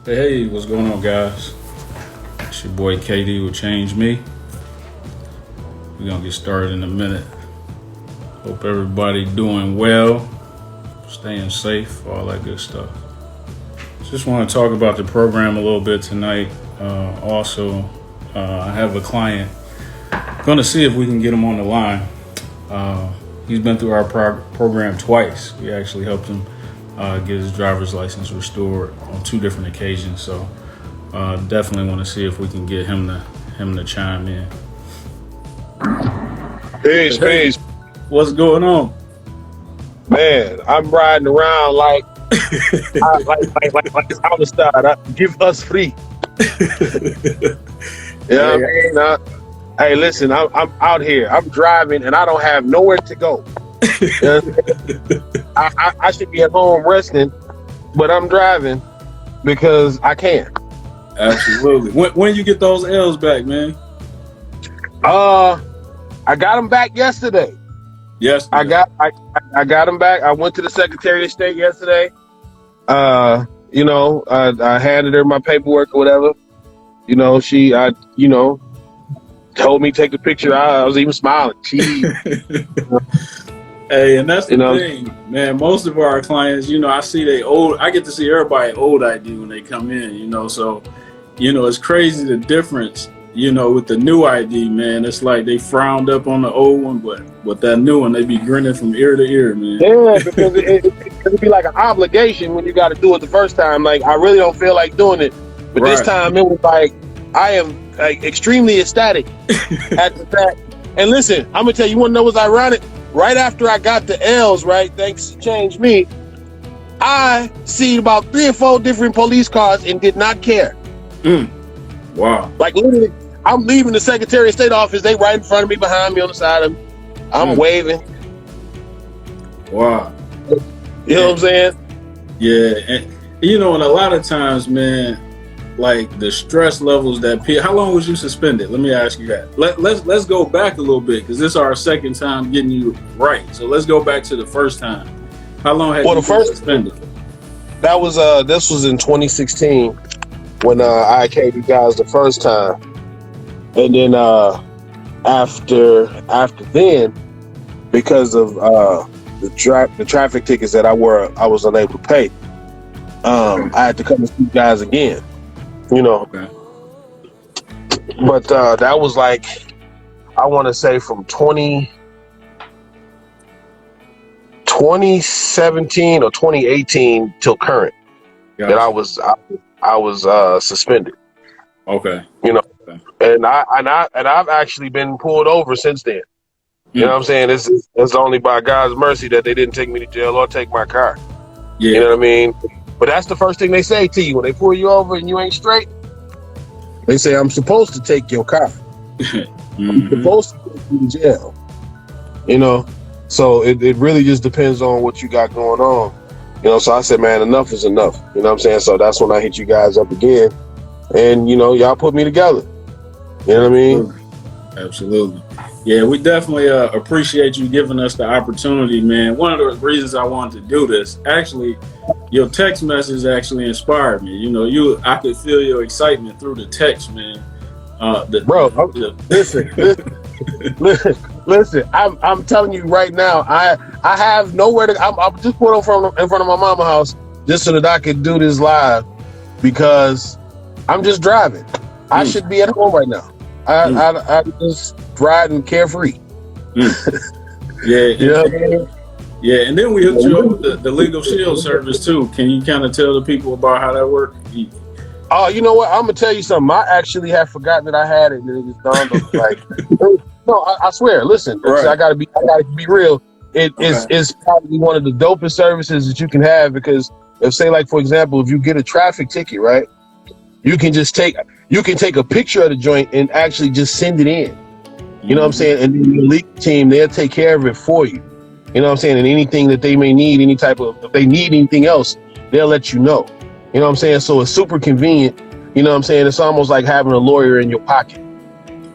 Hey, what's going on, guys? It's your boy KD with ChangeMe. We're gonna get started in a minute. Hope everybody doing well, staying safe, all that good stuff. Just want to talk about the program a little bit tonight. I have a client. Gonna see if we can get him on the line. He's been through our program twice. We actually helped him get his driver's license restored on two different occasions. So definitely want to see if we can get him to chime in. Peace, Hey, peace. what's going on? Man, I'm riding around like it's Amistad. Give us free. You know what I Hey, mean? Hey, listen, I'm out here. I'm driving and I don't have nowhere to go. You know what I mean? I should be at home resting, but I'm driving because I can. absolutely. When you get those L's back, man? I got them back yesterday. I Yesterday. got I got them back. I went to the Secretary of State yesterday. I handed her my paperwork or whatever. She told me to take a picture. I was even smiling. Hey, and that's You the know, thing, man. Most of our clients, I get to see everybody old ID when they come in, so, it's crazy the difference, with the new ID, man. It's like they frowned up on the old one, but with that new one, they be grinning from ear to ear, man. yeah, because it'd be like an obligation when you got to do it the first time. Like, I really don't feel like doing it, but this Right. time it was like I am like extremely ecstatic at the fact. And listen, I'm gonna tell you, want to know what's ironic? Right after I got the L's, right, thanks to ChangeMe, I see about 3 or 4 different police cars and did not care. Wow. Like literally, I'm leaving the Secretary of State office. They right in front of me, behind me, on the side of me. I'm waving. Wow. You know what I'm saying? Yeah. And, and a lot of times, man, like the stress levels how long was you suspended? Let me ask you that. Let's go back a little bit, because this is our second time getting you right. So let's go back to the first time. How long had you been suspended? That was this was in 2016 when I came to you guys the first time, and then after then, because of the traffic tickets that I was unable to pay, I had to come and see you guys again. Okay. But that was like, I want to say from 2017 or 2018 till current, Gotcha. that I was suspended. Okay. Okay. And I've actually been pulled over since then. You know what I'm saying? It's only by God's mercy that they didn't take me to jail or take my car. Yeah. You know what I mean? But that's the first thing they say to you when they pull you over and you ain't straight. They say, I'm supposed to take your car. I'm supposed to take you to jail. So it really just depends on what you got going on. So I said, man, enough is enough. You know what I'm saying? So that's when I hit you guys up again. And, y'all put me together. You know what I mean? Absolutely. Yeah, we definitely appreciate you giving us the opportunity, man. One of the reasons I wanted to do this, actually, your text message actually inspired me. I could feel your excitement through the text, man. Listen. I'm telling you right now. I have nowhere to. I'm just put in front of my mama's house just so that I could do this live, because I'm just driving. I should be at home right now. I just riding carefree. Yeah. Yeah. Yeah, and then we hooked you up with the Legal Shield service too. Can you kind of tell the people about how that works? Oh, you know what? I'm gonna tell you something. I actually have forgotten that I had it, and it just dawned on me. Like, no, I swear. Listen, Right. I gotta be real. It's probably one of the dopest services that you can have, because if, say, like, for example, if you get a traffic ticket, right, you can take a picture of the joint and actually just send it in. You know what I'm saying? And then the legal team, they'll take care of it for you. You know what I'm saying? And anything that they may need, if they need anything else, they'll let you know. You know what I'm saying? So it's super convenient. You know what I'm saying? It's almost like having a lawyer in your pocket.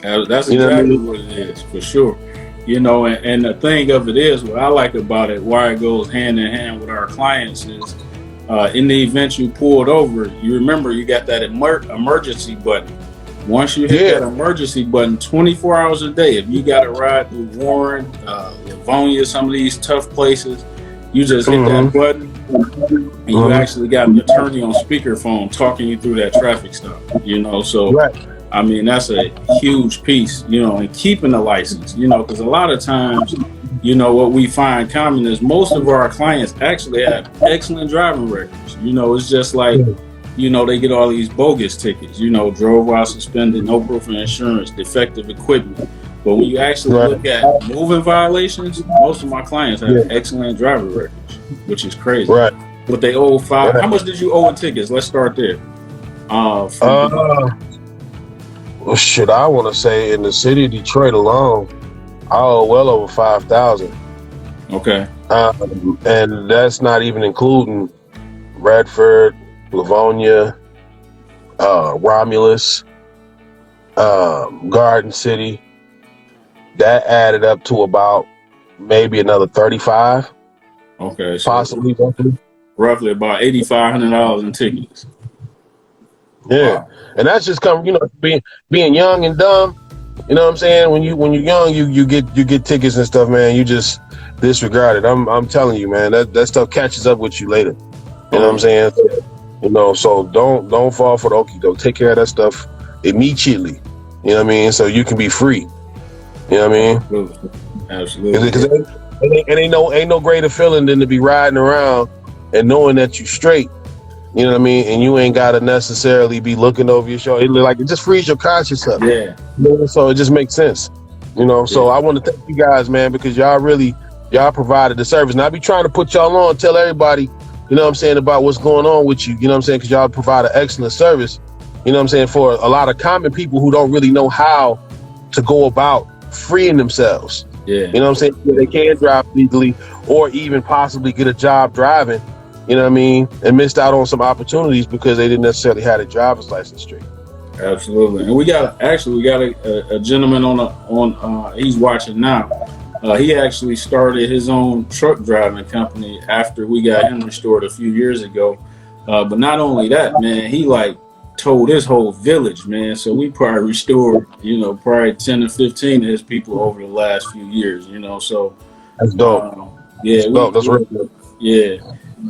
That's exactly what it is, for sure. And the thing of it is, what I like about it, why it goes hand in hand with our clients is, in the event you pulled over, you remember you got that emergency button. Once you hit that emergency button 24 hours a day, if you got to ride through Warren, Livonia, some of these tough places, you just hit that button and you actually got an attorney on speakerphone talking you through that traffic stop, so I mean, that's a huge piece, in keeping the license, because a lot of times, what we find common is most of our clients actually have excellent driving records. It's just like, they get all these bogus tickets, drove while suspended, no proof of insurance, defective equipment. But when you actually look at moving violations, most of my clients have excellent driving records, which is crazy. But they owe how much did you owe in tickets? Let's start there. Well, shit, I want to say in the city of Detroit alone, I owe well over 5,000. Okay. And that's not even including Radford, Livonia, Romulus, Garden City. That added up to about maybe another 35. Okay. So possibly. Roughly about $8,500 in tickets. Yeah. Wow. And that's just being young and dumb. You know what I'm saying? When you're young, you get tickets and stuff, man. You just disregard it. I'm telling you, man, that stuff catches up with you later. You know what I'm saying? So don't fall for the okie doke. Take care of that stuff immediately. You know what I mean? So you can be free. You know what I mean? Absolutely. Because ain't no greater feeling than to be riding around and knowing that you straight. You know what I mean? And you ain't gotta necessarily be looking over your shoulder. It just frees your conscience up. Yeah. So it just makes sense. So I want to thank you guys, man, because y'all provided the service. And I be trying to put y'all on, tell everybody, you know what I'm saying, about what's going on with you. You know what I'm saying? Because y'all provide an excellent service, you know what I'm saying, for a lot of common people who don't really know how to go about freeing themselves. Yeah. You know what I'm saying? They can't drive legally or even possibly get a job driving, you know what I mean, and missed out on some opportunities because they didn't necessarily have a driver's license straight. Absolutely. And we got a gentleman on he's watching now. He actually started his own truck driving company after we got him restored a few years ago. But not only that, man, he told his whole village, man. So we probably restored, probably 10 to 15 of his people over the last few years, So that's dope. That's really good. Yeah.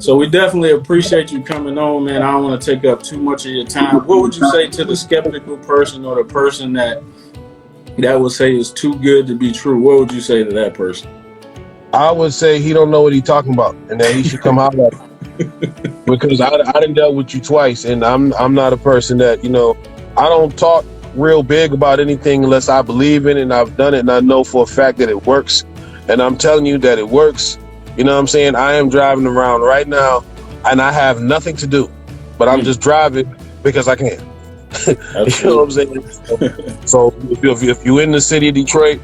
So we definitely appreciate you coming on, man. I don't want to take up too much of your time. What would you say to the skeptical person or the person that would say it's too good to be true? What would you say to that person? I would say he don't know what he's talking about, and that he should come out of it. Because I done dealt with you twice, and I'm not a person that, I don't talk real big about anything unless I believe in it and I've done it and I know for a fact that it works. And I'm telling you that it works. You know what I'm saying? I am driving around right now and I have nothing to do, but I'm just driving because I can. You know what I'm saying? So if you're in the city of Detroit,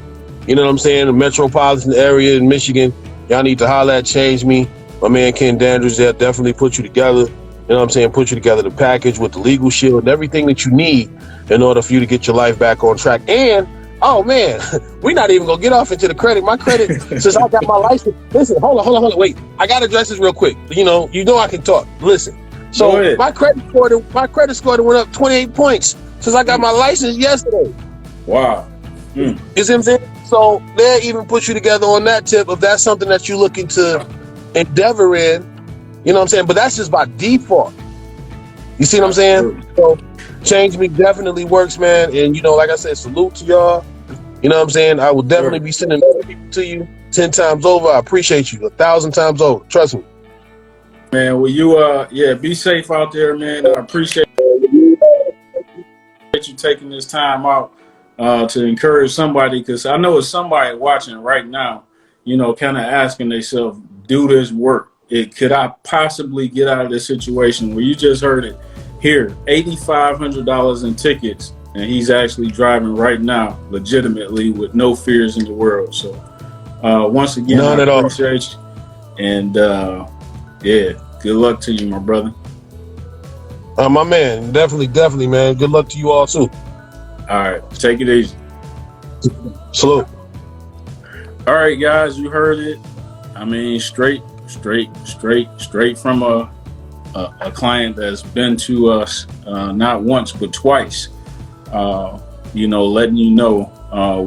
you know what I'm saying, the metropolitan area in Michigan, y'all need to holler at ChangeMe. My man Ken Dandridge there definitely put you together. You know what I'm saying? Put you together the package with the legal shield and everything that you need in order for you to get your life back on track. And oh man, we're not even gonna get off into the credit. My credit, since I got my license. Listen, hold on, wait. I gotta address this real quick. You know I can talk. Listen. So my credit score went up 28 points since I got my license yesterday. Wow. You see what I'm saying? So they'll even put you together on that tip if that's something that you're looking to endeavor in. You know what I'm saying? But that's just by default. You see what I'm saying? So ChangeMe definitely works, man. And like I said, salute to y'all. You know what I'm saying? I will definitely be sending more people to you 10 times over. I appreciate you 1,000 times over. Trust me. Man, will you be safe out there, man. I appreciate you taking this time out to encourage somebody, because I know it's somebody watching right now, kind of asking themselves, do this work? Could I possibly get out of this situation? Well, you just heard it here, $8,500 in tickets, and he's actually driving right now, legitimately, with no fears in the world. So once again, none I at all. Appreciate you. And good luck to you, my brother. My man, definitely, man. Good luck to you all too. All right, take it easy. Salute. All right, guys, you heard it. I mean, straight from a client that's been to us not once but twice, letting you know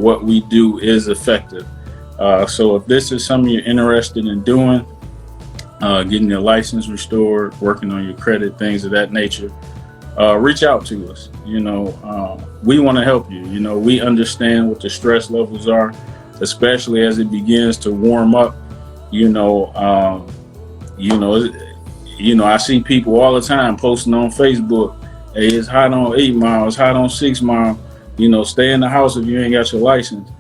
what we do is effective. So if this is something you're interested in doing, getting your license restored, working on your credit, things of that nature, reach out to us. We want to help you. We understand what the stress levels are, especially as it begins to warm up. I see people all the time posting on Facebook, hey, it's hot on 8 Mile, it's hot on 6 Mile, stay in the house if you ain't got your license.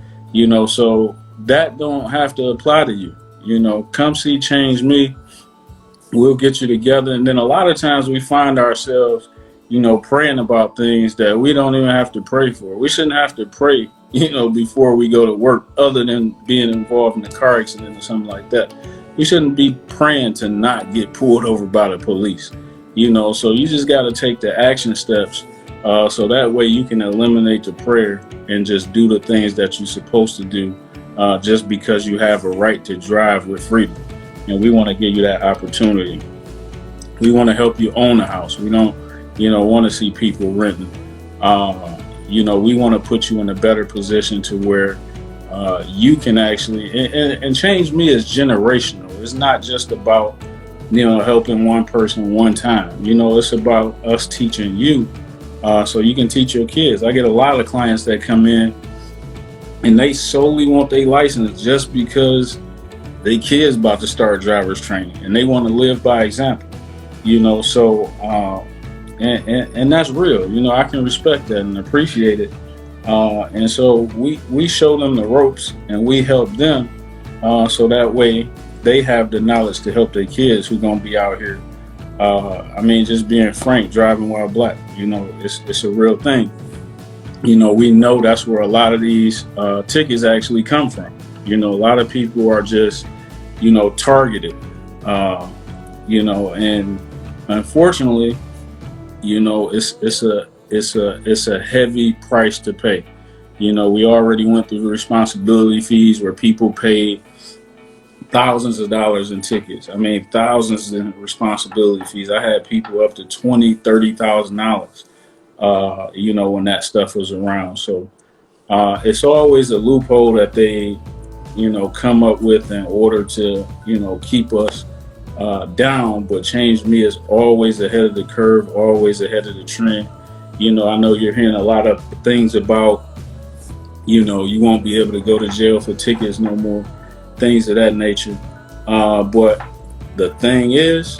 So that don't have to apply to you. Come see ChangeMe. We'll get you together. And then a lot of times we find ourselves, praying about things that we don't even have to pray for. We shouldn't have to pray, before we go to work, other than being involved in a car accident or something like that. We shouldn't be praying to not get pulled over by the police. So you just got to take the action steps, so that way you can eliminate the prayer and just do the things that you're supposed to do, just because you have a right to drive with freedom. And we want to give you that opportunity. We want to help you own a house. We don't, want to see people renting. We want to put you in a better position to where you can actually, and ChangeMe is generational. It's not just about, helping one person one time. It's about us teaching you, so you can teach your kids. I get a lot of clients that come in and they solely want their license just because their kids about to start driver's training and they want to live by example. And that's real. I can respect that and appreciate it. And so we show them the ropes and we help them, so that way they have the knowledge to help their kids who gonna be out here. Just being frank, driving while black, it's a real thing. We know that's where a lot of these tickets actually come from. A lot of people are just, targeted, and unfortunately, it's a heavy price to pay. We already went through the responsibility fees where people paid thousands of dollars in tickets. Thousands in responsibility fees. I had people up to $20,000-$30,000, when that stuff was around. So it's always a loophole that they, come up with in order to, keep us down. But ChangeMe is always ahead of the curve, always ahead of the trend. I know you're hearing a lot of things about, you won't be able to go to jail for tickets no more, things of that nature. But the thing is,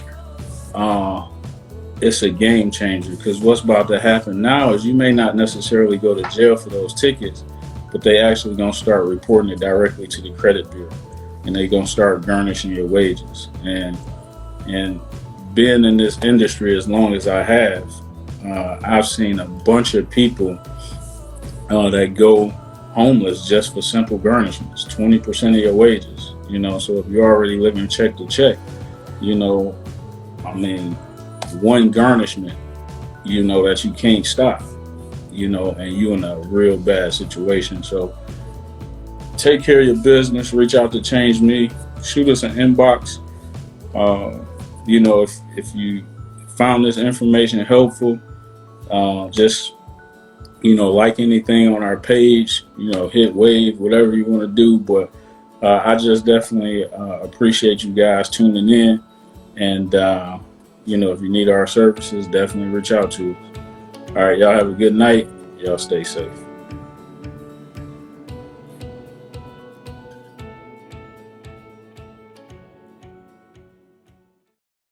it's a game changer, because what's about to happen now is you may not necessarily go to jail for those tickets, but they actually gonna start reporting it directly to the credit bureau, and they gonna start garnishing your wages. And being in this industry as long as I have, I've seen a bunch of people that go homeless just for simple garnishments, 20% of your wages. So if you're already living check to check, one garnishment, that you can't stop, and you're in a real bad situation. So take care of your business, reach out to ChangeMe, shoot us an inbox. If you found this information helpful, just, like anything on our page, hit wave, whatever you want to do. But I just definitely appreciate you guys tuning in. And, if you need our services, definitely reach out to us. All right, y'all have a good night. Y'all stay safe.